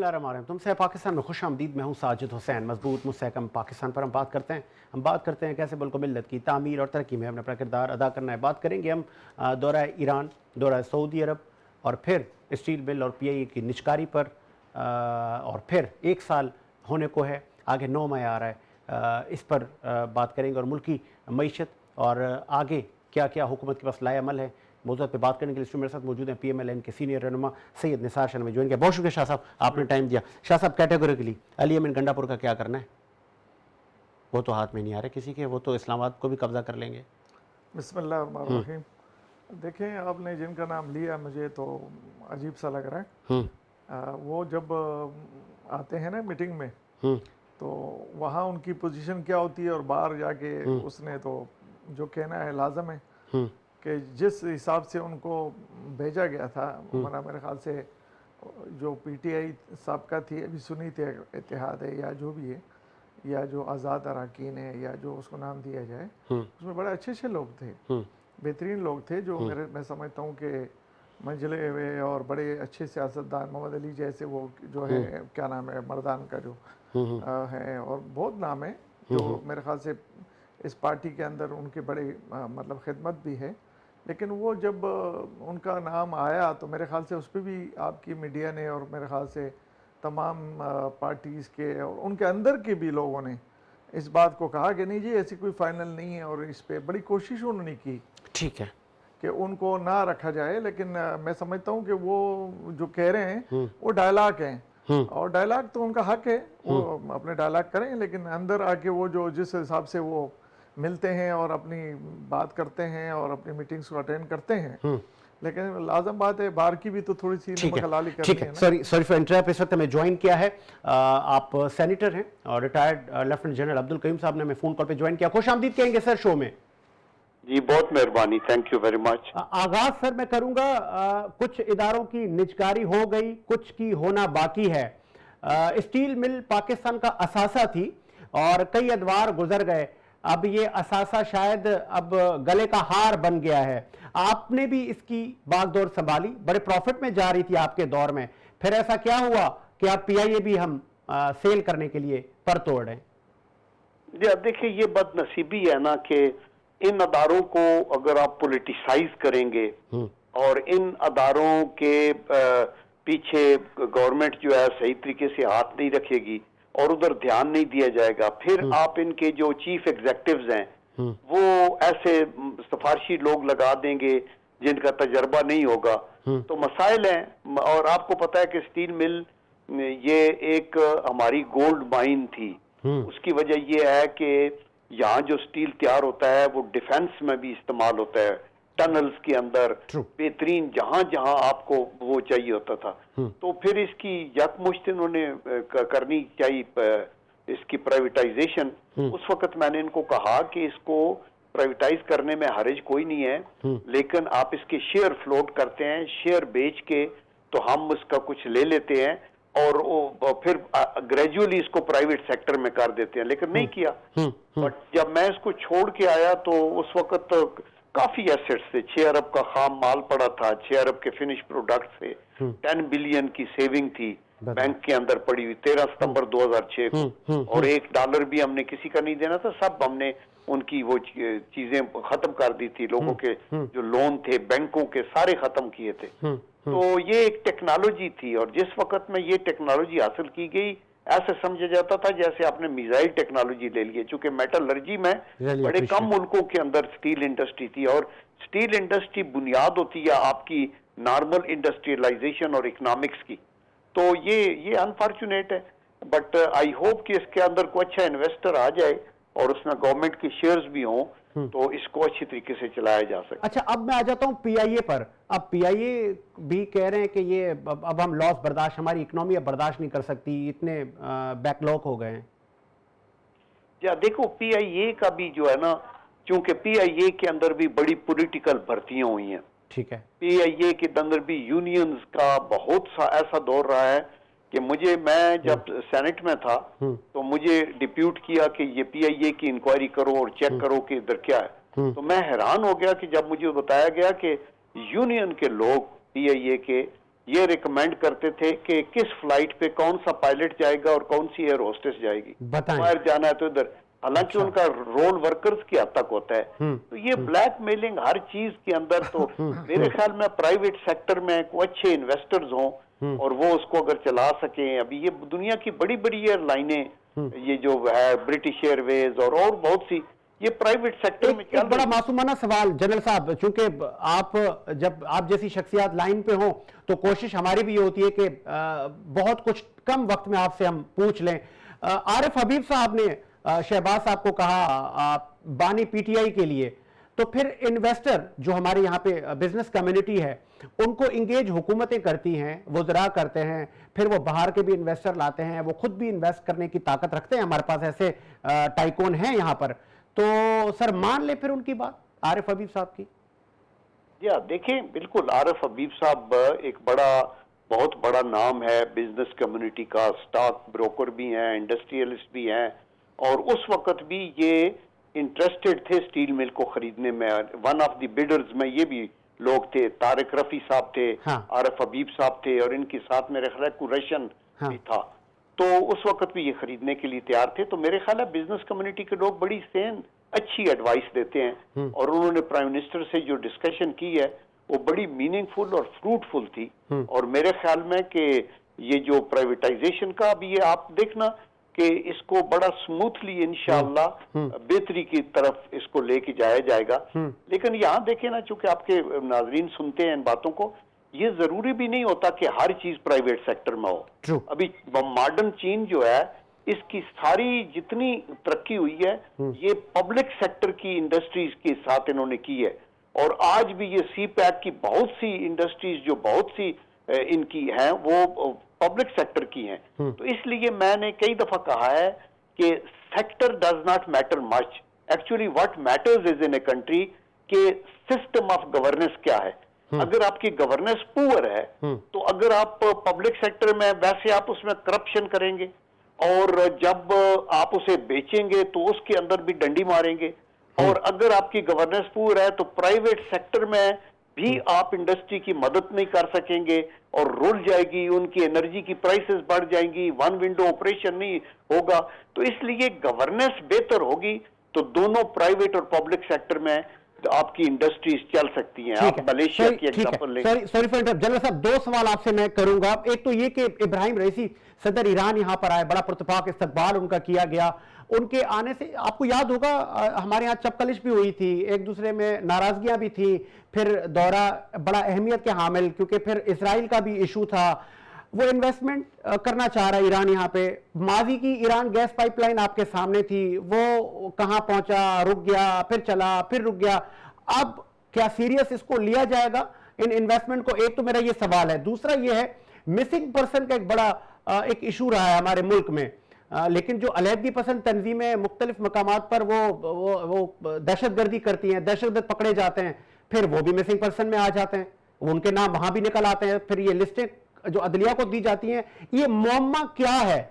بسم اللہ الرحمن الرحیم. تم سے پاکستان میں خوش آمدید. میں ہوں ساجد حسین. مضبوط مستحکم پاکستان پر ہم بات کرتے ہیں کیسے ملک و ملت کی تعمیر اور ترقی میں ہم نے اپنا کردار ادا کرنا ہے. بات کریں گے ہم دورہ ایران، دورہ سعودی عرب اور پھر اسٹیل مل اور پی آئی اے کی نچکاری پر، اور پھر 1 سال ہونے کو ہے، آگے 9 ماہ آ رہا ہے، اس پر بات کریں گے اور ملکی معیشت اور آگے کیا کیا حکومت کے پاس لائے عمل ہے. موضوع پہ بات کرنے کے لیے میرے ساتھ موجود ہیں پی ایم ایل این کے سینئر رہنما سید نثار شاہ نے جوائن کیا. بہت شکریہ شاہ صاحب، آپ نے ٹائم دیا. شاہ صاحب کیٹیگوریکلی علی امین گنڈا پور کا کیا کرنا ہے؟ وہ تو ہاتھ میں نہیں آ رہے کسی کے، وہ تو اسلام آباد کو بھی قبضہ کر لیں گے. بسم اللہ الرحمن الرحیم. دیکھیں آپ نے جن کا نام لیا مجھے تو عجیب سا لگ رہا ہے. وہ جب آتے ہیں نا میٹنگ میں تو وہاں ان کی پوزیشن کیا ہوتی ہے اور باہر جا کے اس نے تو جو کہنا ہے لازم ہے کہ جس حساب سے ان کو بھیجا گیا تھا، میرے خیال سے جو پی ٹی آئی سابقہ تھی، ابھی سنی اتحاد ہے یا جو بھی ہے، یا جو آزاد اراکین ہے یا جو اس کو نام دیا جائے، اس میں بڑے اچھے لوگ تھے، بہترین لوگ تھے، جو میں سمجھتا ہوں کہ منجلے ہوئے اور بڑے اچھے سیاستدان، محمد علی جیسے وہ جو ہے کیا نام ہے مردان کا جو ہے، اور بہت نام ہے جو میرے خیال سے اس پارٹی کے اندر ان کے بڑے مطلب خدمت بھی ہے. لیکن وہ جب ان کا نام آیا تو میرے خیال سے اس پہ بھی آپ کی میڈیا نے اور میرے خیال سے تمام پارٹیز کے اور ان کے اندر کے بھی لوگوں نے اس بات کو کہا کہ نہیں جی ایسی کوئی فائنل نہیں ہے، اور اس پہ بڑی کوشش انہوں نے کی ٹھیک ہے کہ ان کو نہ رکھا جائے. لیکن میں سمجھتا ہوں کہ وہ جو کہہ رہے ہیں وہ ڈائلاگ ہیں، اور ڈائلاگ تو ان کا حق ہے، وہ اپنے ڈائلاگ کریں، لیکن اندر آ کے وہ جو جس حساب سے وہ ملتے ہیں اور اپنی بات کرتے ہیں اور اپنی میٹنگز کو اٹینڈ کرتے ہیں، لیکن لازم بات ہے باہر کی بھی تو تھوڑی سی نمک حلالی کرنی ہے نا. Sorry for interrupt. اس وقت ہمیں جوائن کیا ہے، آپ سینیٹر ہیں اور ریٹائرڈ لیفٹیننٹ جنرل عبد القیوم صاحب نے ہمیں فون کال پہ جوائن کیا. خوش آمدید کہیں گے سر شو میں. جی بہت مہربانی، تھینک یو ویری مچ. آغاز سر میں کروں گا، کچھ اداروں کی نجکاری ہو گئی، کچھ کی ہونا باقی ہے. اسٹیل مل پاکستان کا اثاثہ تھی اور کئی ادوار گزر گئے، اب یہ اثاثہ شاید اب گلے کا ہار بن گیا ہے. آپ نے بھی اس کی باغ دور سنبھالی، بڑے پروفٹ میں جا رہی تھی آپ کے دور میں، پھر ایسا کیا ہوا کہ آپ پی آئی اے بھی ہم سیل کرنے کے لیے پر توڑ رہے ہیں؟ جی اب دیکھیں یہ بد نصیبی ہے نا کہ ان اداروں کو اگر آپ پولیٹیسائز کریں گے اور ان اداروں کے پیچھے گورنمنٹ جو ہے صحیح طریقے سے ہاتھ نہیں رکھے گی اور ادھر دھیان نہیں دیا جائے گا، پھر آپ ان کے جو چیف ایگزیکٹوز ہیں وہ ایسے سفارشی لوگ لگا دیں گے جن کا تجربہ نہیں ہوگا، تو مسائل ہیں. اور آپ کو پتا ہے کہ اسٹیل مل یہ ایک ہماری گولڈ مائن تھی. اس کی وجہ یہ ہے کہ یہاں جو سٹیل تیار ہوتا ہے وہ ڈیفنس میں بھی استعمال ہوتا ہے، ٹنلز کے اندر بہترین جہاں جہاں آپ کو وہ چاہیے ہوتا تھا. تو پھر اس کی یکمشت انہوں نے کرنی چاہیے اس کی پرائیویٹائزیشن. اس وقت میں نے ان کو کہا کہ اس کو پرائیویٹائز کرنے میں حرج کوئی نہیں ہے، لیکن آپ اس کے شیئر فلوٹ کرتے ہیں، شیئر بیچ کے تو ہم اس کا کچھ لے لیتے ہیں اور پھر گریجولی اس کو پرائیویٹ سیکٹر میں کر دیتے ہیں، لیکن نہیں کیا. بٹ جب میں اس کو چھوڑ کے آیا تو اس وقت کافی ایسٹس تھے، 6 ارب کا خام مال پڑا تھا، 6 ارب کے فنش پروڈکٹ تھے، 10 بلین کی سیونگ تھی بینک کے اندر پڑی ہوئی 13 ستمبر 2006 کو، اور $1 بھی ہم نے کسی کا نہیں دینا تھا، سب ہم نے ان کی وہ چیزیں ختم کر دی تھی، لوگوں کے جو لون تھے بینکوں کے سارے ختم کیے تھے. تو یہ ایک ٹیکنالوجی تھی، اور جس وقت میں یہ ٹیکنالوجی حاصل کی گئی ایسے سمجھا جاتا تھا جیسے آپ نے میزائل ٹیکنالوجی لے لیے، چونکہ میٹلرجی میں بڑے کم ملکوں کے اندر سٹیل انڈسٹری تھی، اور سٹیل انڈسٹری بنیاد ہوتی ہے آپ کی نارمل انڈسٹریلائزیشن اور اکنامکس کی. تو یہ انفارچونیٹ ہے، بٹ آئی ہوپ کہ اس کے اندر کوئی اچھا انویسٹر آ جائے اور اس میں گورنمنٹ کی شیئرز بھی ہوں تو اس کو اچھی طریقے سے چلایا جا سکے. اچھا اب میں آ جاتا ہوں پی آئی اے پر. اب پی آئی اے بھی کہہ رہے ہیں کہ یہ اب ہم لاس برداشت، ہماری اکنومی اب برداشت نہیں کر سکتی، اتنے بیک لاک ہو گئے ہیں. یا دیکھو پی آئی اے کا بھی جو ہے نا، چونکہ پی آئی اے کے اندر بھی بڑی پولیٹیکل بھرتیاں ہوئی ہیں. ٹھیک ہے. پی آئی اے کے اندر بھی یونینز کا بہت سا ایسا دور رہا ہے کہ میں جب سینٹ میں تھا تو مجھے ڈپیوٹ کیا کہ یہ پی آئی اے کی انکوائری کرو اور چیک کرو کہ ادھر کیا ہے. تو میں حیران ہو گیا کہ جب مجھے بتایا گیا کہ یونین کے لوگ پی آئی اے کے یہ ریکمینڈ کرتے تھے کہ کس فلائٹ پہ کون سا پائلٹ جائے گا اور کون سی ایئر ہوسٹس جائے گی، باہر جانا ہے تو ادھر، حالانکہ ان کا رول ورکرز کی حد تک ہوتا ہے. تو یہ بلیک میلنگ ہر چیز کے اندر، تو میرے خیال میں پرائیویٹ سیکٹر میں کوئی اچھے انویسٹرز ہوں اور وہ اس کو اگر چلا سکیں. ابھی یہ دنیا کی بڑی بڑی ایئر لائنیں، یہ جو ہے برٹش ایئر ویز اور بہت سی، یہ پرائیویٹ سیکٹر میں ایک بڑا معصومانہ سوال جنرل صاحب، چونکہ جب آپ جیسی شخصیات لائن پہ ہوں تو کوشش ہماری بھی یہ ہوتی ہے کہ بہت کچھ کم وقت میں آپ سے ہم پوچھ لیں. عارف حبیب صاحب نے شہباز صاحب کو کہا بانی پی ٹی آئی کے لیے، تو پھر انویسٹر جو ہمارے یہاں پہ بزنس کمیونٹی ہے ان کو انگیج حکومتیں کرتی ہیں، وزراء کرتے ہیں، پھر وہ باہر کے بھی انویسٹر لاتے ہیں، وہ خود بھی انویسٹ کرنے کی طاقت رکھتے ہیں. ہمارے پاس ایسے ٹائکون ہیں یہاں پر. تو سر مان لے پھر ان کی بات عارف حبیب صاحب کی. دیکھیں بالکل عارف حبیب صاحب ایک بہت بڑا نام ہے بزنس کمیونٹی کا، سٹاک بروکر بھی ہیں، انڈسٹریلسٹ بھی ہیں، اور اس وقت بھی یہ انٹرسٹڈ تھے سٹیل مل کو خریدنے میں. ون آف دی بیڈرز میں یہ بھی لوگ تھے، طارق رفیع صاحب تھے، عارف حبیب صاحب تھے، اور ان کے ساتھ میرے خیال ہے قریشن بھی تھا. تو اس وقت بھی یہ خریدنے کے لیے تیار تھے. تو میرے خیال ہے بزنس کمیونٹی کے لوگ بڑی اچھی ایڈوائس دیتے ہیں، اور انہوں نے پرائم منسٹر سے جو ڈسکشن کی ہے وہ بڑی میننگ فل اور فروٹفل تھی. اور میرے خیال میں کہ یہ جو پرائیویٹائزیشن کا ابھی یہ آپ دیکھنا کہ اس کو بڑا سموتھلی انشاءاللہ بہتری کی طرف اس کو لے کے جایا جائے گا. لیکن یہاں دیکھیں نا، چونکہ آپ کے ناظرین سنتے ہیں ان باتوں کو، یہ ضروری بھی نہیں ہوتا کہ ہر چیز پرائیویٹ سیکٹر میں ہو. ابھی ماڈرن چین جو ہے، اس کی ساری جتنی ترقی ہوئی ہے یہ پبلک سیکٹر کی انڈسٹریز کے ساتھ انہوں نے کی ہے. اور آج بھی یہ سی پیک کی بہت سی انڈسٹریز جو بہت سی ان کی ہیں وہ پبلک سیکٹر کی ہیں. تو اس لیے میں نے کئی دفعہ کہا ہے کہ sector does not matter much, actually what matters is in a country کہ سسٹم آف گورننس کیا ہے. اگر آپ کی گورننس پور ہے تو اگر آپ پبلک سیکٹر میں ویسے آپ اس میں کرپشن کریں گے، اور جب آپ اسے بیچیں گے تو اس کے اندر بھی ڈنڈی ماریں گے. اور اگر آپ کی گورننس پور ہے تو پرائیویٹ سیکٹر میں بھی آپ انڈسٹری کی مدد نہیں کر سکیں گے، اور رول جائے گی، ان کی انرجی کی پرائسز بڑھ جائیں گی، ون ونڈو آپریشن نہیں ہوگا. تو اس لیے گورننس بہتر ہوگی تو دونوں پرائیویٹ اور پبلک سیکٹر میں آپ کی انڈسٹریز چل سکتی ہیں. آپ ملیشیا کی ایگزامپل لیں. سوری فار انٹرپٹ جنرل صاحب، دو سوال آپ سے میں کروں گا. ایک تو یہ کہ ابراہیم رئیسی صدر ایران یہاں پر آئے، بڑا پرتپاک استقبال ان کا کیا گیا. ان کے آنے سے آپ کو یاد ہوگا ہمارے یہاں چپکلش بھی ہوئی تھی، ایک دوسرے میں ناراضگیاں بھی تھیں، پھر دورہ بڑا اہمیت کے حامل، کیونکہ پھر اسرائیل کا بھی ایشو تھا. وہ انویسٹمنٹ کرنا چاہ رہا ہے ایران یہاں پہ. ماضی کی ایران گیس پائپ لائن آپ کے سامنے تھی، وہ کہاں پہنچا، رک گیا، پھر چلا، پھر رک گیا. اب کیا سیریس اس کو لیا جائے گا ان انویسٹمنٹ کو؟ ایک تو میرا یہ سوال ہے. دوسرا یہ ہے مسنگ پرسن کا ایک بڑا ایک ایشو رہا ہے ہمارے ملک میں، لیکن جو علیحدگی پسند تنظیمیں مختلف مقامات پر وہ دہشت گردی کرتی ہیں، دہشت گرد پکڑے جاتے ہیں، پھر وہ بھی مسنگ پرسن میں آ جاتے ہیں، ان کے نام وہاں بھی نکل آتے ہیں، پھر یہ لسٹیں جو عدلیہ کو دی جاتی ہیں. یہ معمہ کیا ہے؟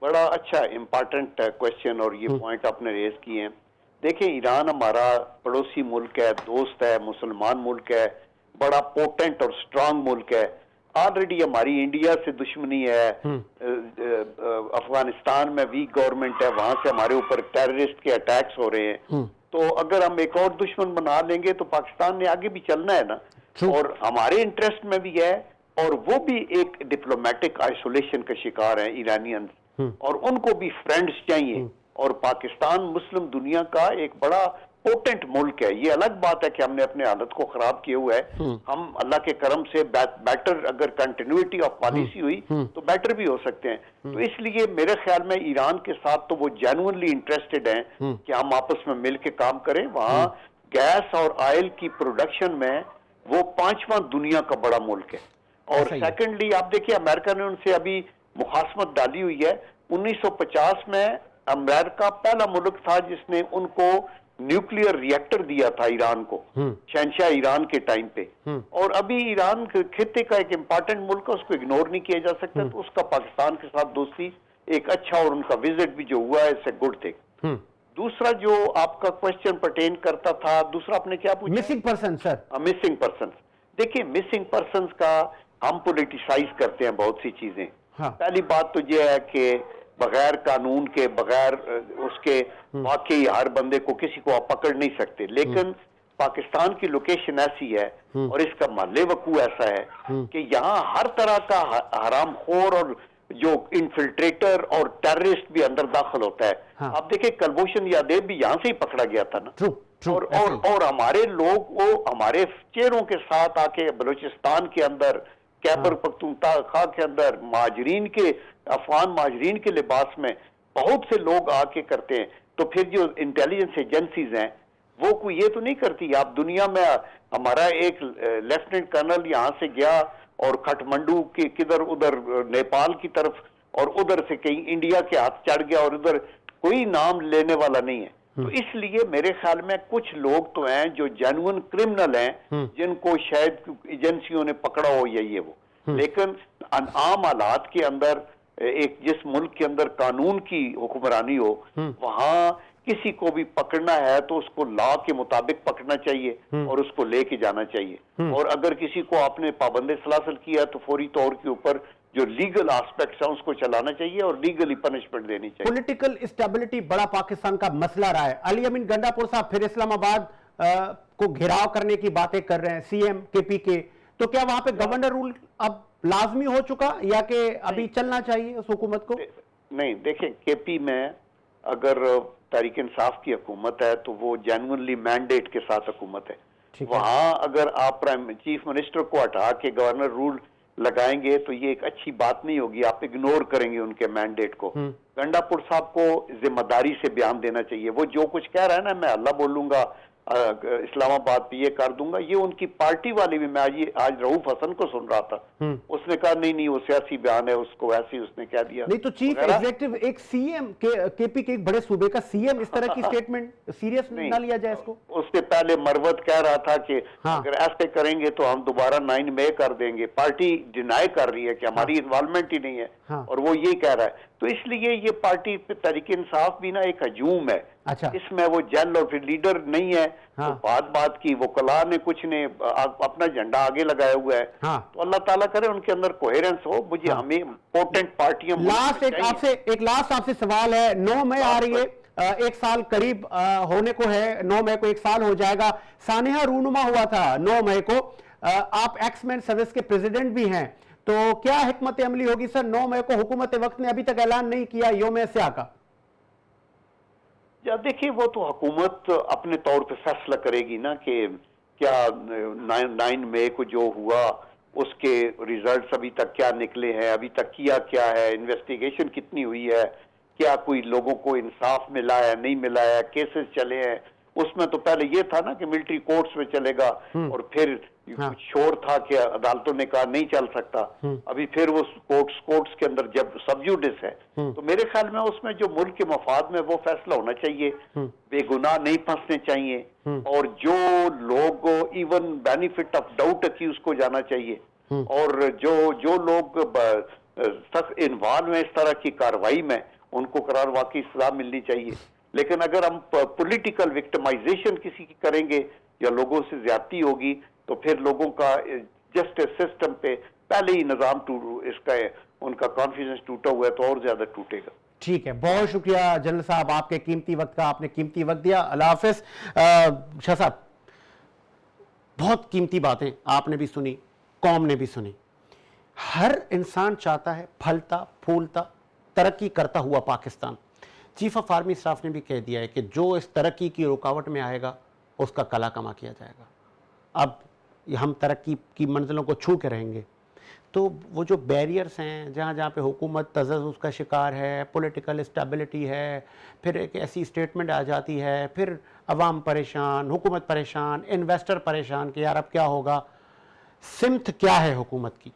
بڑا اچھا امپارٹنٹ کوشچن اور یہ پوائنٹ آپ نے ریز کیے ہیں. دیکھیں ایران ہمارا پڑوسی ملک ہے، دوست ہے، مسلمان ملک ہے، بڑا پوٹنٹ اور سٹرانگ ملک ہے. آلریڈی ہماری انڈیا سے دشمنی ہے، افغانستان میں ویک گورنمنٹ ہے، وہاں سے ہمارے اوپر ٹیررسٹ کے اٹیکس ہو رہے ہیں. تو اگر ہم ایک اور دشمن بنا لیں گے تو پاکستان نے آگے بھی چلنا ہے نا. اور ہمارے انٹرسٹ میں بھی ہے، اور وہ بھی ایک ڈپلومیٹک آئسولیشن کا شکار ہیں ایرانین، اور ان کو بھی فرینڈز چاہیے. اور پاکستان مسلم دنیا کا ایک بڑا پوٹنٹ ملک ہے. یہ الگ بات ہے کہ ہم نے اپنے حالت کو خراب کیے ہوئے ہے. ہم اللہ کے کرم سے بیٹر اگر کنٹینیوٹی آف پالیسی ہوئی تو بیٹر بھی ہو سکتے ہیں. تو اس لیے میرے خیال میں ایران کے ساتھ تو وہ جینوئنلی انٹرسٹڈ ہیں کہ ہم آپس میں مل کے کام کریں. وہاں گیس اور آئل کی پروڈکشن میں وہ 5واں دنیا کا بڑا ملک ہے. اور سیکنڈلی آپ دیکھیے امریکہ نے ان سے ابھی مخاصمت ڈالی ہوئی ہے. 1950 میں امریکہ پہلا ملک تھا جس نے ان کو نیوکلیئر ری ایکٹر دیا تھا ایران کو، شہنشاہ ایران کے ٹائم پہ. اور ابھی ایران خطے کا ایک امپارٹنٹ ملک ہے، اس کو اگنور نہیں کیا جا سکتا. تو اس کا پاکستان کے ساتھ دوستی ایک اچھا، اور ان کا وزٹ بھی جو ہوا ہے اس سے گڈ تھنگ. دوسرا جو آپ کا کوشچن پرٹین کرتا تھا، دوسرا آپ نے کیا پوچھا؟ Missing person. Sir missing person. دیکھیں مسنگ پرسنز کا ہم پولیٹیسائز کرتے ہیں بہت سی چیزیں. ہاں. پہلی بات تو یہ ہے کہ بغیر قانون کے، بغیر اس کے واقعی ہر بندے کو، کسی کو آپ پکڑ نہیں سکتے. لیکن پاکستان کی لوکیشن ایسی ہے اور اس کا محل وقوع ایسا ہے کہ یہاں ہر طرح کا حرام خور اور جو انفلٹریٹر اور ٹیررسٹ بھی اندر داخل ہوتا ہے. آپ دیکھیں کلبھوشن یادیو بھی یہاں سے ہی پکڑا گیا تھا نا. اور ہمارے لوگ وہ ہمارے چہروں کے ساتھ آ کے بلوچستان کے اندر، خیبر پختونخوا کے اندر مہاجرین کے، افغان مہاجرین کے لباس میں بہت سے لوگ آ کے کرتے ہیں. تو پھر جو انٹیلیجنس ایجنسیز ہیں وہ کوئی یہ تو نہیں کرتی. آپ دنیا میں ہمارا ایک لیفٹنٹ کرنل یہاں سے گیا اور کھٹمنڈو کے کدھر ادھر نیپال کی طرف اور ادھر سے کہیں انڈیا کے ہاتھ چڑھ گیا اور ادھر کوئی نام لینے والا نہیں ہے. تو اس لیے میرے خیال میں کچھ لوگ تو ہیں جو جینوئن کرمنل ہیں جن کو شاید ایجنسیوں نے پکڑا ہو یا یہ وہ. لیکن عام حالات کے اندر ایک جس ملک کے اندر قانون کی حکمرانی ہو وہاں کسی کو بھی پکڑنا ہے تو اس کو لا کے مطابق پکڑنا چاہیے اور اس کو لے کے جانا چاہیے. اور اگر کسی کو آپ نے پابند سلاسل کیا تو فوری طور کے اوپر جو لیگل آسپیکٹس ہیں اس کو چلانا چاہیے اور لیگلی پنشمنٹ دینی چاہیے. پولیٹیکل اسٹیبلٹی بڑا پاکستان کا مسئلہ رہا ہے. علی امین گنڈا پور صاحب پھر اسلام آباد کو گھیراؤ کرنے کی باتیں کر رہے ہیں سی ایم کے پی کے. تو کیا وہاں پہ گورنر رول اب لازمی ہو چکا یا کہ ابھی چلنا چاہیے اس حکومت کو؟ نہیں دیکھیں کے پی میں اگر تحریک انصاف کی حکومت ہے تو وہ جینوئنلی مینڈیٹ کے ساتھ حکومت ہے. وہاں اگر آپ چیف منسٹر کو ہٹا کے گورنر رول لگائیں گے تو یہ ایک اچھی بات نہیں ہوگی. آپ اگنور کریں گے ان کے مینڈیٹ کو. گنڈا پور صاحب کو ذمہ داری سے بیان دینا چاہیے. وہ جو کچھ کہہ رہا ہے نا، میں اللہ بولوں گا، اسلام آباد پہ یہ کر دوں گا، یہ ان کی پارٹی والے بھی، میں آج رؤوف حسن کو سن رہا تھا، اس نے کہا نہیں وہ سیاسی بیان ہے، اس کو ویسے ہی اس نے کہہ دیا. نہیں تو چیف ایگزیکٹو ایک سی ایم کے پی کے ایک بڑے صوبے کا سی ایم اس طرح کی سٹیٹمنٹ سیریس نہ لیا جائے اس کو. اس سے پہلے مروت کہہ رہا تھا کہ اگر ایسے کریں گے تو ہم دوبارہ 9 مئی کر دیں گے. پارٹی ڈینائی کر رہی ہے کہ ہماری انوالومنٹ ہی نہیں ہے اور وہ یہی کہہ رہا ہے. تو اس لیے یہ پارٹی پہ تحریک انصاف بھی نا ایک ہجوم ہے. اس میں وہ جل اور پھر لیڈر نہیں ہے تو بات کی وکلاء نے کچھ نے اپنا جھنڈا آگے لگایا ہوا ہے. تو اللہ تعالیٰ کرے ان کے اندر کوہیرنس ہو. مجھے ہمیں امپورٹنٹ پارٹیاں. ایک لاسٹ آپ سے سوال ہے. 9 مئی آ رہی ہے، ایک سال قریب ہونے کو ہے. 9 مئی کو ایک سال ہو جائے گا. سانحہ رونما ہوا تھا 9 مئی کو. آپ ایکس مین سروس کے پریزیڈنٹ بھی ہیں، تو کیا حکمت عملی ہوگی سر؟ 9 مئی کو حکومت وقت نے ابھی تک اعلان نہیں کیا یوم سیاہ کا. دیکھیں وہ تو حکومت اپنے طور پہ فیصلہ کرے گی نا کہ کیا 9 مئی کو جو ہوا اس کے ریزلٹس ابھی تک کیا نکلے ہیں، ابھی تک کیا ہے، انویسٹیگیشن کتنی ہوئی ہے، کیا کوئی لوگوں کو انصاف ملا ہے نہیں ملا ہے، کیسز چلے ہیں. اس میں تو پہلے یہ تھا نا کہ ملٹری کورٹس میں چلے گا اور پھر شور تھا کہ عدالتوں نے کہا نہیں چل سکتا. ابھی پھر وہ کورٹس کے اندر جب سب جوڈس ہے تو میرے خیال میں اس میں جو ملک کے مفاد میں وہ فیصلہ ہونا چاہیے. بے گناہ نہیں پھنسنے چاہیے اور جو لوگ even benefit of doubt accused کو جانا چاہیے اور جو لوگ سخت انوالو ہیں اس طرح کی کاروائی میں ان کو قرار واقعی سزا ملنی چاہیے. لیکن اگر ہم پولیٹیکل وکٹمائزیشن کسی کی کریں گے یا لوگوں سے زیادتی ہوگی تو پھر لوگوں کا جسٹس سسٹم پہ پہلے ہی نظام اس کا ان کا کانفیڈنس ٹوٹا ہوا ہے تو اور زیادہ ٹوٹے گا. ٹھیک ہے، بہت شکریہ جنرل صاحب آپ کے قیمتی وقت کا. آپ نے قیمتی وقت دیا. اللہ حافظ. شاہ صاحب بہت قیمتی باتیں آپ نے بھی سنی، قوم نے بھی سنی. ہر انسان چاہتا ہے پھلتا پھولتا ترقی کرتا ہوا Pakistan. Chief of army staff نے بھی کہہ دیا ہے کہ جو اس ترقی کی رکاوٹ میں آئے گا اس کا کلا کما کیا جائے گا. اب ہم ترقی کی منزلوں کو چھو کے رہیں گے تو وہ جو بیریئرز ہیں جہاں پہ حکومت تجزس کا شکار ہے، پولیٹیکل اسٹیبلٹی ہے، پھر ایک ایسی اسٹیٹمنٹ آ جاتی ہے، پھر عوام پریشان، حکومت پریشان، انویسٹر پریشان کہ یار اب کیا ہوگا. سمت کیا ہے حکومت کی؟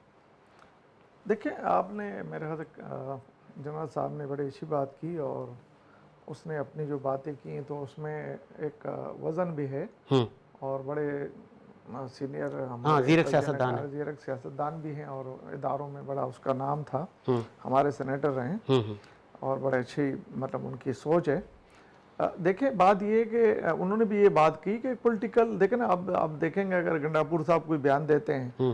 دیکھیں آپ نے میرے خیال جنرل صاحب نے بڑی اچھی بات کی اور اس نے اپنی جو باتیں کی تو اس میں ایک وزن بھی ہے اور بڑے سینئر زیرک سیاستدان بھی ہیں اور اداروں میں بڑا اس کا نام تھا. ہمارے سینیٹر رہے اور بڑے اچھی مطلب ان کی سوچ ہے. دیکھیں بات یہ کہ انہوں نے بھی یہ بات کی کہ پولیٹیکل دیکھیں نا اب دیکھیں گے اگر گنڈا پور صاحب کوئی بیان دیتے ہیں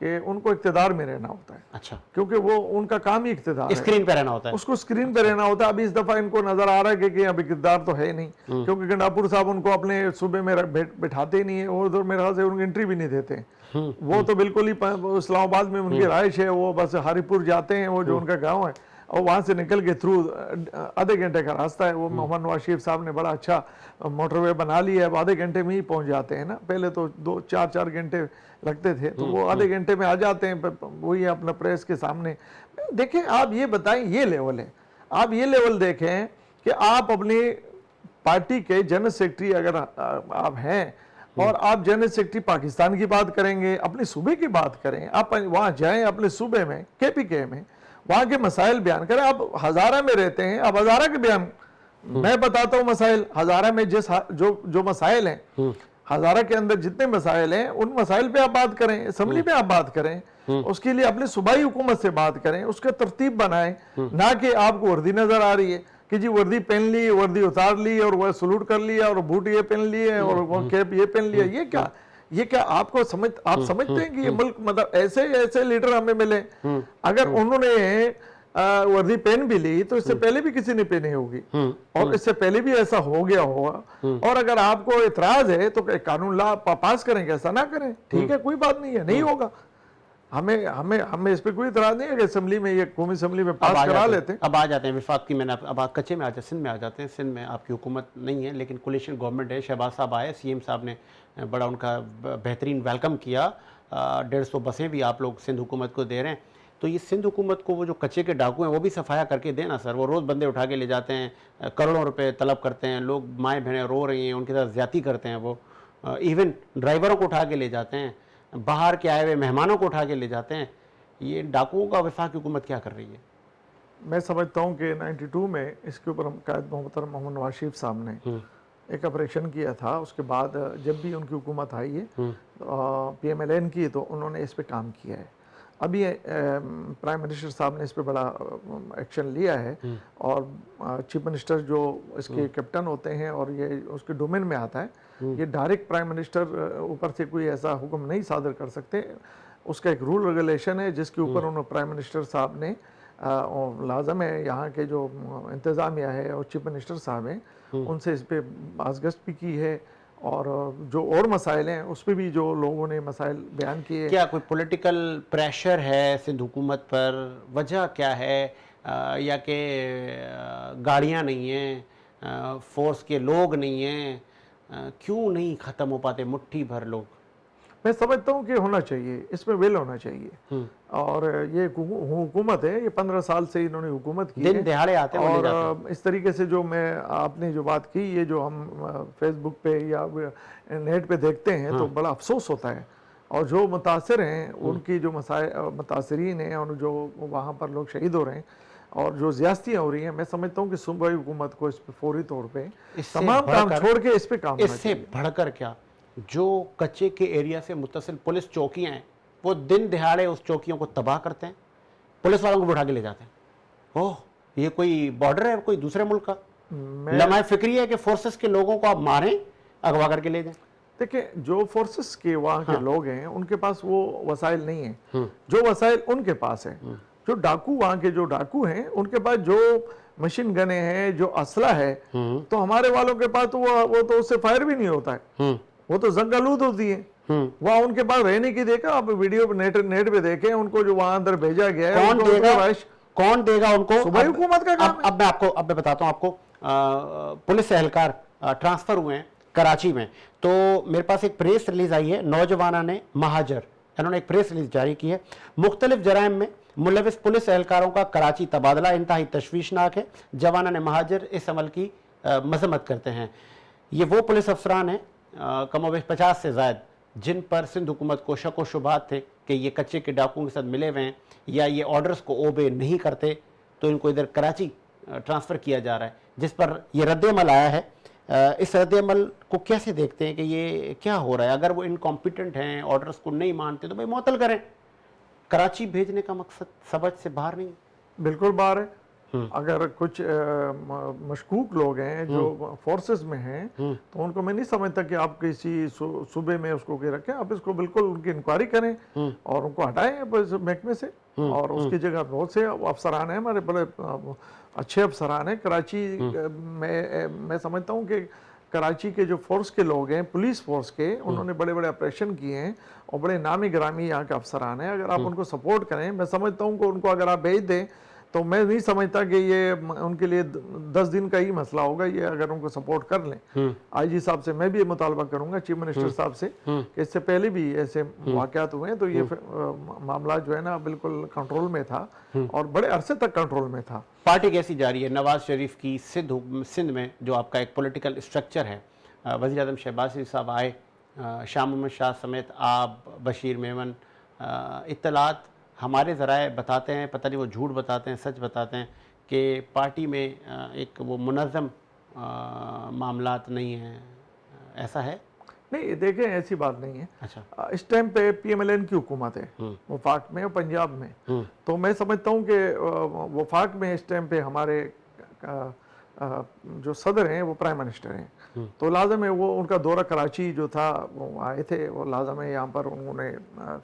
کہ ان کو اقتدار میں رہنا ہوتا ہے, اچھا, کیونکہ وہ ان کا کام ہی اقتدار ہے, اسکرین پہ رہنا ہوتا ہے, اس کو اسکرین پہ رہنا ہوتا ہے. ابھی اس دفعہ ان کو نظر آ رہا ہے کہ اب اقتدار تو ہے نہیں, کیونکہ گنڈاپور صاحب ان کو اپنے صوبے میں بٹھاتے ہی نہیں ہیں, اور ادھر میرے خیال سے ان کی انٹری بھی نہیں دیتے ہیں. وہ تو بالکل ہی اسلام آباد میں ان کی رہائش ہے, وہ بس ہری پور جاتے ہیں, وہ جو ان کا گاؤں ہے, اور وہاں سے نکل کے تھرو آدھے گھنٹے کا راستہ ہے. وہ محمد نواز شریف صاحب نے بڑا اچھا موٹر وے بنا لی ہے, اب آدھے گھنٹے میں ہی پہنچ جاتے ہیں نا, پہلے تو 2-4 گھنٹے لگتے تھے, تو وہ آدھے گھنٹے میں آ جاتے ہیں, وہی اپنا پریس کے سامنے. دیکھیں آپ یہ بتائیں, یہ لیول ہے, آپ یہ لیول دیکھیں کہ آپ اپنی پارٹی کے جنرل سیکرٹری اگر آپ ہیں, اور آپ جنرل سیکرٹری پاکستان کی بات کریں گے, اپنے صوبے کی بات کریں, آپ وہاں جائیں اپنے صوبے میں KPK میں, وہاں کے مسائل بیان کریں. آپ ہزارہ میں رہتے ہیں, آپ ہزارہ کے بیان, میں بتاتا ہوں مسائل ہزارہ میں جو مسائل ہیں, ہزارہ کے اندر جتنے مسائل ہیں ان مسائل پہ آپ بات کریں, اسمبلی میں آپ بات کریں, اس کے لیے اپنی صوبائی حکومت سے بات کریں, اس کا ترتیب بنائیں, نہ کہ آپ کو وردی نظر آ رہی ہے کہ جی وردی پہن لی, وردی اتار لی, اور وہ سلوٹ کر لیا, اور بوٹ یہ پہن لیے, اور وہ کیپ یہ پہن لیا. یہ کیا آپ سمجھتے ہیں کہ یہ ملک, مطلب ایسے لیڈر ہمیں ملے؟ اگر انہوں نے وردی پہن بھی لی تو اس سے پہلے بھی کسی نے پہنی ہوگی, اور اس سے پہلے بھی ایسا ہو گیا ہوگا, اور اگر آپ کو اعتراض ہے تو قانون لا پاس کریں, کہ ایسا نہ کریں, ٹھیک ہے, کوئی بات نہیں ہے, نہیں ہوگا, ہمیں اس پہ کوئی اعتراض نہیں ہے کہ اسمبلی میں, یہ قومی اسمبلی میں پاس کرا لیتے ہیں. اب آ جاتے ہیں وفاق کی, میں نے اب کچے میں سندھ میں آ جاتے ہیں. سندھ میں آپ کی حکومت نہیں ہے, لیکن کولیشن گورنمنٹ ہے. شہباز صاحب آئے, CM صاحب نے بڑا ان کا بہترین ویلکم کیا, 150 بسیں بھی آپ لوگ سندھ حکومت کو دے رہے ہیں. تو یہ سندھ حکومت کو وہ جو کچے کے ڈاکو ہیں وہ بھی صفایا کر کے دینا سر. وہ روز بندے اٹھا کے لے جاتے ہیں, کروڑوں روپے طلب کرتے ہیں, لوگ مائیں بہنیں رو رہی ہیں, ان کے ساتھ زیادتی کرتے ہیں. وہ ایون ڈرائیوروں کو اٹھا کے لے جاتے ہیں, باہر کے آئے ہوئے مہمانوں کو اٹھا کے لے جاتے ہیں. یہ ڈاکوؤں کا وفاقی حکومت کیا کر رہی ہے؟ میں سمجھتا ہوں کہ 92 میں اس کے اوپر قائد محترم محمد نواز شریف صاحب نے ایک آپریشن کیا تھا. اس کے بعد جب بھی ان کی حکومت آئی ہے PMLN کی, تو انہوں نے اس پہ کام کیا ہے. ابھی پرائم منسٹر صاحب نے اس پہ بڑا ایکشن لیا ہے, اور چیف منسٹر جو اس کے کیپٹن ہوتے ہیں, اور یہ اس کے ڈومین میں آتا ہے, یہ ڈائریکٹ پرائم منسٹر اوپر سے کوئی ایسا حکم نہیں صادر کر سکتے. اس کا ایک رول ریگولیشن ہے جس کے اوپر انہوں پرائم منسٹر صاحب نے, لازم ہے یہاں کے جو انتظامیہ ہے اور چیف منسٹر صاحب ہیں, ان سے اس پہ بازگشت بھی کی ہے, اور جو اور مسائل ہیں اس پہ بھی جو لوگوں نے مسائل بیان کیے. کیا کوئی پولیٹیکل پریشر ہے سندھ حکومت پر؟ وجہ کیا ہے؟ یا کہ گاڑیاں نہیں ہیں, فورس کے لوگ نہیں ہیں, کیوں نہیں ختم ہو پاتے مٹھی بھر لوگ؟ میں سمجھتا ہوں کہ ہونا چاہیے, اس میں ویل ہونا چاہیے, اور یہ حکومت ہے, یہ 15 سال سے انہوں نے حکومت کی ہے, دن دہاڑے آتے ہیں, اور اس طریقے سے جو آپ نے جو بات کی, یہ جو ہم فیس بک پہ یا نیٹ پہ دیکھتے ہیں تو بڑا افسوس ہوتا ہے. اور جو متاثر ہیں, ان کی جو متاثرین ہیں, اور جو وہاں پر لوگ شہید ہو رہے ہیں, اور جو زیادتیاں ہو رہی ہیں, میں سمجھتا ہوں کہ صوبائی حکومت کو اس پہ فوری طور پہ تمام کام چھوڑ کے اس پہ کام کرنا چاہیے. اس سے بڑھ کر کیا, جو کچے کے ایریا سے متصل پولیس چوکیاں ہیں, وہ دن دہاڑے اس چوکیوں کو تباہ کرتے ہیں, پولیس والوں کو بٹھا کے لے جاتے ہیں. اوہ, یہ کوئی بارڈر ہے کوئی دوسرے ملک کا؟ لمحہ فکری ہے کہ فورسز کے لوگوں کو آپ ماریں, اغوا کر کے لے جائیں. دیکھیں, جو فورسز کے وہاں کے لوگ ہیں, ان کے پاس وہ وسائل نہیں ہیں, جو وسائل ان کے پاس ہیں. جو ڈاکو, وہاں کے جو ڈاکو ہیں, ان کے پاس جو مشین گنیں ہیں, جو اسلحہ ہے, تو ہمارے والوں کے پاس تو وہ تو اس سے فائر بھی نہیں ہوتا ہے, وہ تو زنگ آلود ہوتی ہے. وہاں ان کے پاس رہنے کی, دیکھا آپ ویڈیو نیٹ پہ دیکھیں, ان کو جو وہاں اندر بھیجا گیا ہے, کون دے گا ان کو؟ صوبائی حکومت کا کام ہے. اب میں بتاتا ہوں آپ کو, پولیس اہلکار ٹرانسفر ہوئے ہیں کراچی میں, تو میرے پاس ایک پریس ریلیز آئی ہے, نوجوانان مہاجر, انہوں نے ایک پریس ریلیز جاری کی ہے. مختلف جرائم میں ملوث پولیس اہلکاروں کا کراچی تبادلہ انتہائی تشویشناک ہے, جوانان مہاجر اس عمل کی مذمت کرتے ہیں. یہ وہ پولیس افسران ہیں, کم و بیش 50 سے زائد, جن پر سندھ حکومت کو شک و شبہات تھے کہ یہ کچے کے ڈاکوؤں کے ساتھ ملے ہوئے ہیں, یا یہ آرڈرز کو اوبے نہیں کرتے, تو ان کو ادھر کراچی ٹرانسفر کیا جا رہا ہے, جس پر یہ رد عمل آیا ہے. اس رد عمل کو کیسے دیکھتے ہیں کہ یہ کیا ہو رہا ہے؟ اگر وہ انکمپیٹنٹ ہیں, آرڈرز کو نہیں مانتے, تو بھائی معطل کریں. کراچی بھیجنے کا مقصد سبج سے باہر نہیں؟ بالکل باہر ہے. اگر کچھ مشکوک لوگ ہیں جو فورسز میں ہیں تو ان کو میں نہیں سمجھتا کہ آپ کسی صوبے میں اس کو رکھیں. آپ اس کو بالکل ان کی انکوائری کریں اور ان کو ہٹائیں محکمے سے. اور اس کی جگہ بہت سے افسران ہیں ہمارے, بڑے اچھے افسران ہیں کراچی میں سمجھتا ہوں کہ کراچی کے جو فورس کے لوگ ہیں, پولیس فورس کے, انہوں نے بڑے بڑے آپریشن کیے ہیں اور بڑے نامی گرامی یہاں کے افسران ہیں. اگر آپ ان کو سپورٹ کریں, میں سمجھتا ہوں کہ ان کو اگر آپ بھیج دیں تو میں نہیں سمجھتا کہ یہ ان کے لیے 10 دن کا ہی مسئلہ ہوگا یہ, اگر ان کو سپورٹ کر لیں. آئی جی صاحب سے میں بھی یہ مطالبہ کروں گا, چیف منسٹر صاحب سے, کہ اس سے پہلے بھی ایسے واقعات ہوئے ہیں تو یہ معاملہ جو ہے نا بالکل کنٹرول میں تھا اور بڑے عرصے تک کنٹرول میں تھا. پارٹی کیسی جا رہی ہے نواز شریف کی سندھ میں, جو آپ کا ایک پولیٹیکل اسٹرکچر ہے؟ وزیر اعظم شہباز شریف صاحب آئے, شاہ محمد شاہ سمیت آپ, بشیر میمن, اطلاعات ہمارے ذرائع بتاتے ہیں, پتہ نہیں وہ جھوٹ بتاتے ہیں سچ بتاتے ہیں, کہ پارٹی میں ایک وہ منظم معاملات نہیں ہیں, ایسا ہے؟ نہیں دیکھیں ایسی بات نہیں ہے. اچھا, اس ٹائم پہ پی ایم ایل این کی حکومت ہے وفاق میں اور پنجاب میں, تو میں سمجھتا ہوں کہ وفاق میں اس ٹائم پہ ہمارے جو صدر ہیں وہ پرائم منسٹر ہیں, تو لازم ہے وہ ان کا دورہ کراچی جو تھا وہ آئے تھے, وہ لازم ہے یہاں پر انہوں نے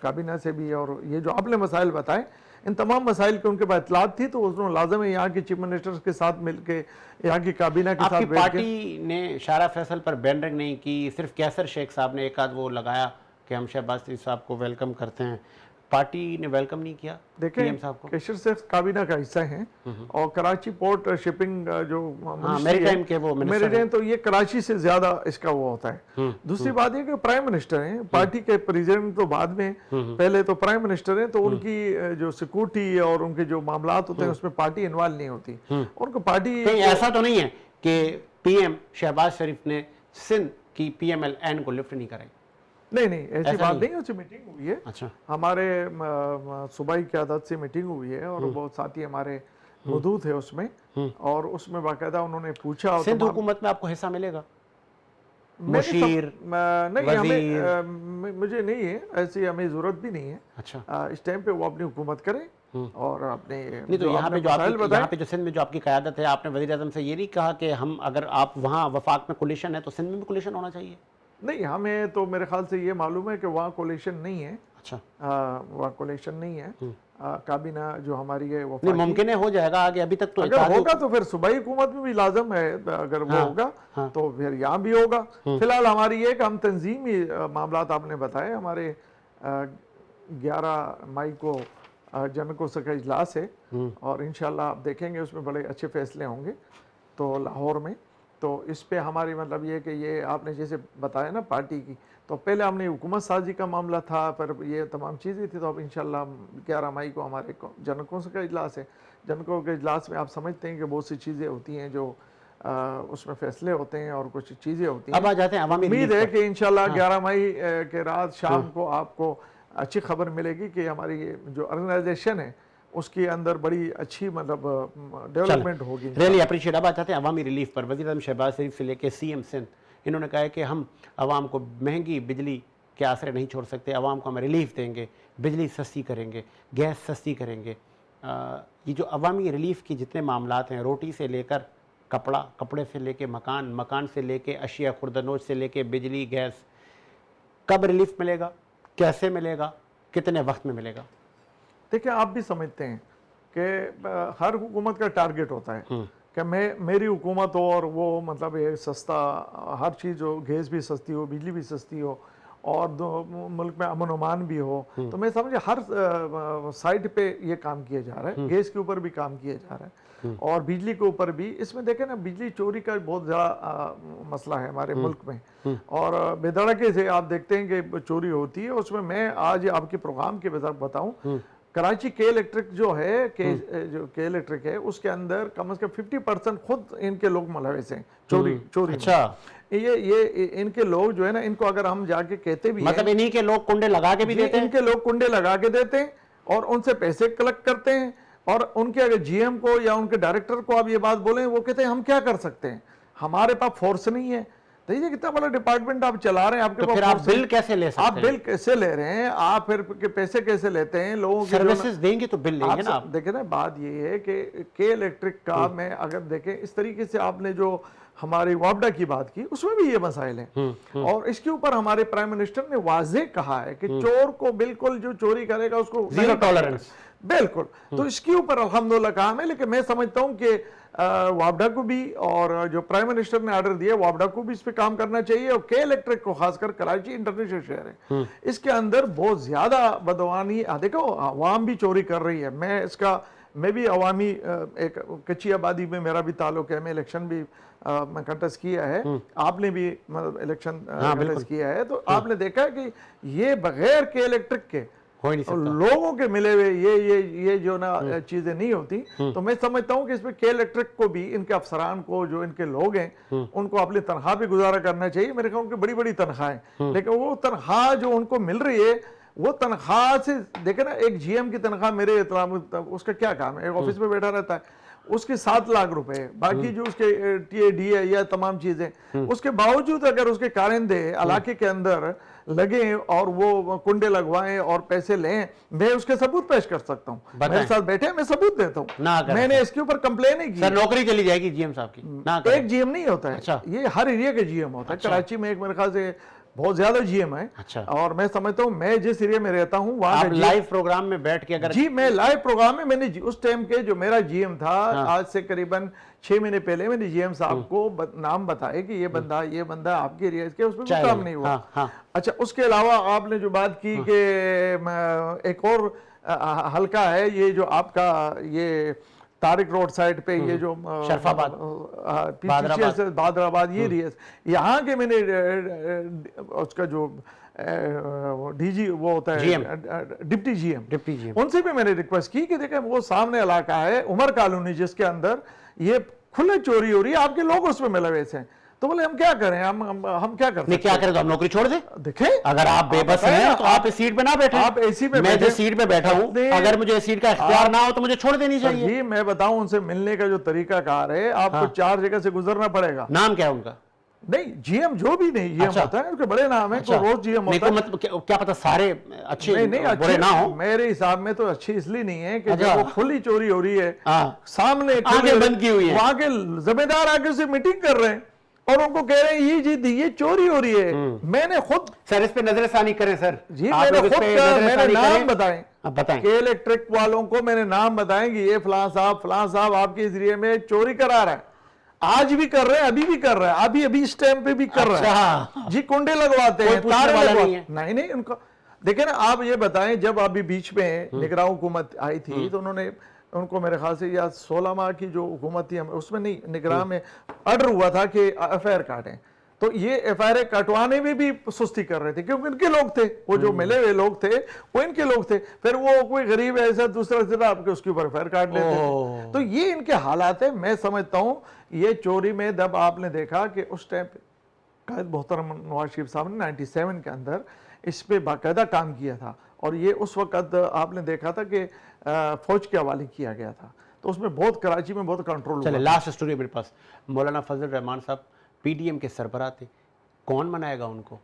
کابینہ سے بھی, اور یہ جو آپ نے مسائل بتائے ان تمام مسائل کے ان کے پاس اطلاعات تھی, تو انہوں نے لازم ہے یہاں کی چیف منسٹر کے ساتھ مل کے, یہاں کی کابینہ کے ساتھ آپ کی پارٹی نے شارع فیصل پر بینرنگ نہیں کی, صرف کیسر شیخ صاحب نے ایک آدھ وہ لگایا کہ ہم شہباز شریف صاحب کو ویلکم کرتے ہیں, پارٹی نے ویلکم نہیں کیا دیکھیں صاحب کو؟ کیشر سے کابینہ کا حصہ ہیں اور کراچی پورٹ شپنگ جو میریٹائم کے وہ منسٹر ہیں, تو یہ کراچی سے زیادہ اس کا وہ ہوتا ہے. دوسری بات یہ کہ پرائم منسٹر ہیں, پارٹی کے پریزیڈنٹ تو بعد میں, پہلے تو پرائم منسٹر ہیں, تو ان کی جو سیکورٹی اور ان کے جو معاملات ہوتے ہیں اس میں پارٹی انوالو نہیں ہوتی. ان کو پارٹی کہیں ایسا تو نہیں ہے کہ پی ایم شہباز شریف نے سندھ کی پی ایم ایل این کو لفٹ نہیں کرائی؟ نہیں ایسی بات نہیں ہے, اس سے میٹنگ ہوئی ہے. اچھا, ہمارے صوبائی قیادت سے میٹنگ ہوئی ہے اور بہت ساتھی ہمارے موجود تھے اس میں, اور اس میں باقاعدہ انہوں نے پوچھا. سندھ حکومت میں آپ کو حصہ ملے گا؟ مشیر, نہیں, مجھے نہیں ہے ایسی, ہمیں ضرورت بھی نہیں ہے. اچھا, اس ٹائم پہ وہ اپنی حکومت کریں اور اپنے نہیں, تو یہاں پہ جو سندھ میں جو آپ کی قیادت ہے, آپ نے وزیر اعظم سے یہ نہیں کہا کہ ہم اگر آپ وہاں وفاق میں کولیشن ہے تو سندھ میں بھی کولیشن ہونا چاہیے؟ نہیں, ہمیں تو میرے خیال سے یہ معلوم ہے کہ وہاں کولیشن نہیں ہے. اچھا, وہاں کولیشن نہیں ہے. کابینہ جو ہماری ہے وہ نہیں, ممکن ہے ہو جائے گا آگے, ابھی تک تو اگر ہوگا تو پھر صوبائی حکومت میں بھی لازم ہے, اگر وہ ہوگا تو پھر یہاں بھی ہوگا. فی الحال ہماری یہ کہ ہم تنظیمی معاملات آپ نے بتائے, ہمارے 11 مئی کو جنرل کونسل کا اجلاس ہے اور انشاءاللہ آپ دیکھیں گے اس میں بڑے اچھے فیصلے ہوں گے تو لاہور میں. تو اس پہ ہماری مطلب یہ کہ یہ آپ نے جیسے بتایا نا پارٹی کی, تو پہلے ہم نے حکومت سازی کا معاملہ تھا, پر یہ تمام چیزیں تھی. تو اب انشاءاللہ 11 مئی کو ہمارے جنرل کونسل کا اجلاس ہے. جنرل کونسل کے اجلاس میں آپ سمجھتے ہیں کہ بہت سی چیزیں ہوتی ہیں جو اس میں فیصلے ہوتے ہیں اور کچھ چیزیں ہوتی ہیں. اب آ جاتے ہیں عوامی امید ہے کہ انشاءاللہ 11 مئی کے رات شام کو آپ کو اچھی خبر ملے گی کہ ہماری جو آرگنائزیشن ہے اس کے اندر بڑی اچھی مطلب ڈیولپمنٹ ہوگی. Really appreciate. اب آ جاتے ہیں عوامی ریلیف پر. وزیر اعظم شہباز شریف سے لے کے سی ایم سندھ, انہوں نے کہا ہے کہ ہم عوام کو مہنگی بجلی کے آسرے نہیں چھوڑ سکتے, عوام کو ہم ریلیف دیں گے, بجلی سستی کریں گے, گیس سستی کریں گے. یہ جو عوامی ریلیف کی جتنے معاملات ہیں, روٹی سے لے کر کپڑا, کپڑے سے لے کے مکان, مکان سے لے کے اشیاء خوردنوش سے لے کے بجلی, گیس, کب ریلیف ملے گا, کیسے ملے گا, کتنے وقت میں ملے گا؟ دیکھیں آپ بھی سمجھتے ہیں کہ ہر حکومت کا ٹارگٹ ہوتا ہے کہ میری حکومت ہو اور وہ مطلب سستا ہر چیز ہو, گیس بھی سستی ہو, بجلی بھی سستی ہو اور ملک میں امن و امان بھی ہو. تو میں سمجھے ہر سائٹ پہ یہ کام کیا جا رہا ہے. گیس کے اوپر بھی کام کیا جا رہا ہے اور بجلی کے اوپر بھی. اس میں دیکھیں نا بجلی چوری کا بہت زیادہ مسئلہ ہے ہمارے ملک میں اور بے دھڑکے سے آپ دیکھتے ہیں کہ چوری ہوتی ہے. اس میں آج آپ کے پروگرام کے وجہ بتاؤں, کراچی کے الیکٹرک جو ہے جو کے الیکٹرک ہے اس کے اندر کم از کم 50% خود ان کے لوگ ملوث ہیں چوری. اچھا, یہ ان کے لوگ جو ہے نا, ان کو اگر ہم جا کے کہتے بھی مطلب انہی کے لوگ کنڈے لگا کے بھی دیتے ہیں, ان کے لوگ کنڈے لگا کے دیتے ہیں اور ان سے پیسے کلیکٹ کرتے ہیں. اور ان کے اگر جی ایم کو یا ان کے ڈائریکٹر کو آپ یہ بات بولیں, وہ کہتے ہیں ہم کیا کر سکتے ہیں, ہمارے پاس فورس نہیں ہے, تو یہ کتنا بڑا ڈپارٹمنٹ آپ چلا رہے ہیں, آپ کے تو پھر آپ بل کیسے لے سکتے آپ بل کیسے لے رہے ہیں, آپ پھر پیسے کیسے لیتے ہیں لوگوں کے, سروسز دیں گے تو بل لیں گے نا آپ. دیکھیں نا بات یہ ہے کہ کے الیکٹرک کا میں اگر دیکھیں اس طریقے سے آپ نے جو ہماری وابڈا کی بات کی اس میں بھی یہ مسائل ہیں, اور اس کے اوپر ہمارے پرائم منسٹر نے واضح کہا ہے کہ چور کو بالکل جو چوری کرے گا اس کو زیرو ٹالرنس. بالکل. تو اس کے اوپر الحمدللہ کام ہے, لیکن میں سمجھتا ہوں کہ وابڈا کو بھی اور جو پرائم منسٹر نے آرڈر دیا وابڈا کو بھی اس پہ کام کرنا چاہیے, اور کے الیکٹرک کو, خاص کر کراچی انٹرنیشنل شہر ہے, اس کے اندر بہت زیادہ بدعنوانی, دیکھو عوام بھی چوری کر رہی ہے. میں بھی عوامی ایک کچی آبادی میں میرا بھی تعلق ہے, میں الیکشن بھی میں کنٹیسٹ کیا ہے, آپ نے بھی الیکشن کنٹیسٹ کیا ہے, تو آپ نے دیکھا کہ یہ بغیر کے الیکٹرک کے لوگوں کے ملے ہوئے یہ جو نا چیزیں نہیں ہوتی. تو میں سمجھتا ہوں کہ اس میں کے الیکٹرک کو بھی, ان کے افسران کو, جو ان کے لوگ ہیں, ان کو اپنی تنخواہ بھی گزارا کرنا چاہیے. میرے خیال ان کی بڑی بڑی تنخواہیں, لیکن وہ تنخواہ جو ان کو مل رہی ہے وہ تنخواہ سے, دیکھیں نا ایک جی ایم کی تنخواہ میرے اطلاع اس کا کیا کام ہے, ایک آفس میں بیٹھا رہتا ہے, اس کے 7 لاکھ روپے, باقی جو اس کے ٹی اے ڈی ہے یا تمام چیزیں, اس کے باوجود اگر اس کے کارندے علاقے کے اندر لگیں اور وہ کنڈے لگوائیں اور پیسے لیں, میں اس کے ثبوت پیش کر سکتا ہوں. میرے ساتھ بیٹھے میں ثبوت دیتا ہوں, میں نے اس کے اوپر کمپلین نہیں کی. سر نوکری چلی جائے گی جی ایم صاحب کی. ایک جی ایم نہیں ہوتا ہے, یہ ہر ایریا کے جی ایم ہوتا ہے. کراچی میں ایک میرے خیال سے بہت زیادہ جی ایم ہے, اور میں سمجھتا ہوں میں جس ایریا میں رہتا ہوں وہاں لائیو پروگرام میں بیٹھ کے اگر, جی میں لائیو پروگرام میں نے اس ٹائم کے جو میرا جی ایم تھا, آج سے قریباً 6 مہینے پہلے میں نے جی ایم صاحب کو نام بتائے کہ یہ بندہ آپ کے ایریا کے, اس میں کوئی کام نہیں ہوا. اچھا, اس کے علاوہ آپ نے جو بات کی کہ ایک اور حلقہ ہے یہ جو آپ کا یہ طارق روڈ سائڈ پہ, یہ جو شرف آباد, بادر آباد, یہ ریاست یہاں کے, میں نے اس کا جو ڈی جی وہ ہوتا ہے ڈپٹی جی ایم, ان سے بھی میں نے ریکویسٹ کی کہ دیکھیں وہ سامنے علاقہ ہے عمر کالونی جس کے اندر یہ کھلے چوری ہو رہی ہے, آپ کے لوگ اس میں ملے ہوئے ہیں. تو بولے ہم کیا کریں, ہم کیا کریں, کیا کریں, تو ہم نوکری چھوڑ دیں. دیکھیں اگر آپ بے بس ہیں تو آپ اس سیٹ پہ نہ بیٹھیں. آپ اے سی پہ, میں جس سیٹ پہ بیٹھا ہوں اگر مجھے اس سیٹ کا اختیار نہ ہو تو مجھے چھوڑ دینی چاہیے. جی میں بتاؤں, ان سے ملنے کا جو طریقہ کار ہے, آپ کو 4 جگہ سے گزرنا پڑے گا. نام کیا ہے ان کا؟ نہیں جی ایم جو بھی نہیں, جی ایم ہوتا ہے, ان کے بڑے نام ہیں, کوئی روز جی ایم ہوتا ہے. کیا پتا سارے اچھے برے نہ ہوں. میرے حساب میں تو اچھی اس لیے نہیں ہے کہ جب وہ کھلی چوری ہو رہی ہے, سامنے آنکھیں بند کی ہوئی ہے, وہاں کے ذمہ دار آگے سے میٹنگ کر رہے ہیں اور ان کو کہہ رہے ہیں یہ چوری ہو رہی ہے. میں نے خود, سر اس پہ نظر ثانی کریں سر, جی میں نے خود میں نے نام بتائیں کہ الیکٹرک والوں کو میں نے نام بتائیں کہ یہ فلاں صاحب آپ کے ذریعے میں چوری کرا رہا ہے, آج بھی کر رہے ہیں, ابھی بھی کر رہا ہے, ابھی اس ٹائم پہ بھی کر رہا ہے. جی کنڈے لگواتے ہیں, تارے لگواتے ہیں. نہیں ان کو دیکھیں نا, آپ یہ بتائیں جب ابھی بیچ میں نگراں حکومت آئی تھی تو انہوں نے ان کو میرے خیال سے یا 16 ماہ کی جو حکومت تھی, اس میں نہیں, نگراں میں آرڈر ہوا تھا کہ ایف آئی آر کاٹیں. تو یہ ایف آئی آر کٹوانے میں بھی سستی کر رہے تھے کیونکہ ان کے لوگ تھے, وہ جو ملے ہوئے لوگ تھے وہ ان کے لوگ تھے. پھر وہ کوئی غریب ایسا دوسرا ضلع آپ کے اس کے اوپر ایف آئی آر کاٹ لیتے تھے. تو یہ ان کے حالات ہیں. میں سمجھتا ہوں یہ چوری میں جب آپ نے دیکھا کہ اس ٹائم پہ قائد محترم نواز شریف صاحب نے 97 کے اندر اس پہ باقاعدہ کام کیا تھا, اور یہ اس وقت آپ نے دیکھا تھا کہ فوج کے حوالے کیا گیا تھا, تو اس میں بہت کراچی میں بہت کنٹرول ہوا. چلے لاسٹ سٹوری میرے پاس, مولانا فضل الرحمان صاحب پی ڈی ایم کے سربراہ تھے, کون منائے گا ان کو؟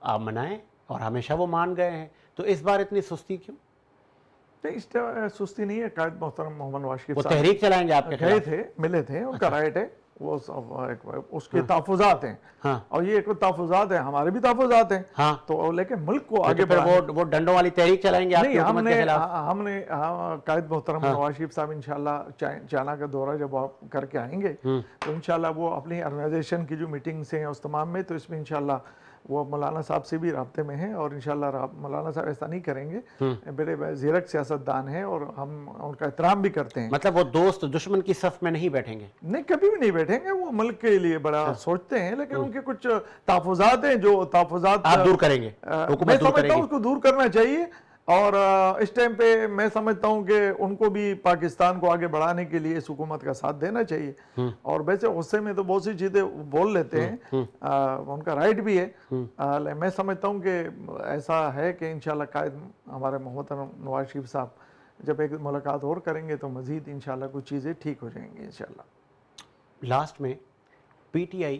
آپ منائیں, اور ہمیشہ وہ مان گئے ہیں, تو اس بار اتنی سستی کیوں؟ اس سستی نہیں ہے, قائد محترم محمد نواز شریف وہ صاحب تحریک چلائیں گے آپ کے گئے تھے, ملے تھے, ان کا رائٹ ہے, وہ اس کے تحفظات ہیں, اور یہ ایک تحفظات ہیں, ہمارے بھی تحفظات ہیں, تو لیکن ملک کو آگے وہ ڈنڈوں والی تحریک چلائیں گے آپ کی حکومت کے خلاف؟ ہم نے قائد محترم نواز شریف صاحب انشاءاللہ چائنا کا دورہ جب آپ کر کے آئیں گے تو انشاءاللہ وہ اپنی آرگنائزیشن کی جو میٹنگز ہیں اس تمام میں, تو اس میں انشاءاللہ وہ مولانا صاحب سے بھی رابطے میں ہیں, اور انشاءاللہ مولانا صاحب ایسا نہیں کریں گے, بڑے زیرک سیاستدان ہیں اور ہم ان کا احترام بھی کرتے ہیں. مطلب وہ دوست دشمن کی صف میں نہیں بیٹھیں گے؟ نہیں, کبھی بھی نہیں بیٹھیں گے, وہ ملک کے لیے بڑا سوچتے ہیں, لیکن ان کے کچھ تحفظات ہیں جو تحفظات آپ دور کریں گے, میں سمجھتا ہوں اس کو دور کرنا چاہیے. اور اس ٹائم پہ میں سمجھتا ہوں کہ ان کو بھی پاکستان کو آگے بڑھانے کے لیے اس حکومت کا ساتھ دینا چاہیے. اور ویسے غصے میں تو بہت سی چیزیں بول لیتے ہیں, ان کا رائٹ بھی ہے. میں سمجھتا ہوں کہ ایسا ہے کہ انشاءاللہ قائد ہمارے محترم نواز شریف صاحب جب ایک ملاقات اور کریں گے تو مزید انشاءاللہ کچھ چیزیں ٹھیک ہو جائیں گی انشاءاللہ. لاسٹ میں پی ٹی آئی